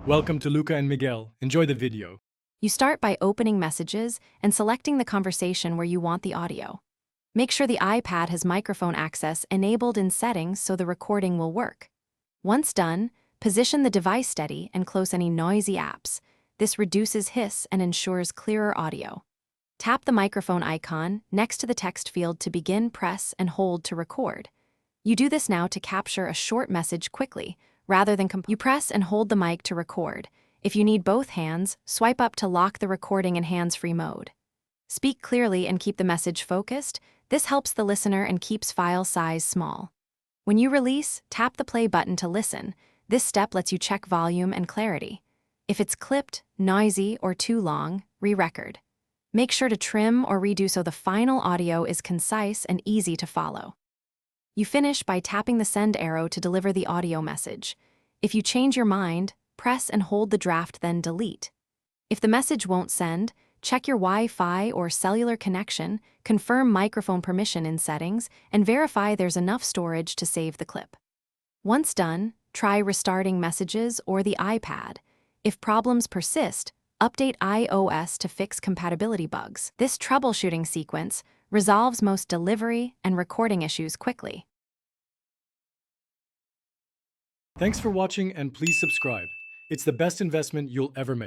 Welcome to Luca and Miguel. Enjoy the video. You start by opening Messages and selecting the conversation where you want the audio. Make sure the iPad has microphone access enabled in Settings so the recording will work. Once done, position the device steady and close any noisy apps. This reduces hiss and ensures clearer audio. Tap the microphone icon next to the text field to begin, press and hold to record. You do this now to capture a short message quickly, rather than you press and hold the mic to record. If you need both hands, swipe up to lock the recording in hands-free mode. Speak clearly and keep the message focused. This helps the listener and keeps file size small. When you release, tap the play button to listen. This step lets you check volume and clarity. If it's clipped, noisy, or too long, re-record. Make sure to trim or redo so the final audio is concise and easy to follow. You finish by tapping the send arrow to deliver the audio message. If you change your mind, press and hold the draft, then delete. If the message won't send, check your Wi-Fi or cellular connection, confirm microphone permission in Settings, and verify there's enough storage to save the clip. Once done, try restarting Messages or the iPad. If problems persist, update iOS to fix compatibility bugs. This troubleshooting sequence resolves most delivery and recording issues quickly. Thanks for watching and please subscribe. It's the best investment you'll ever make.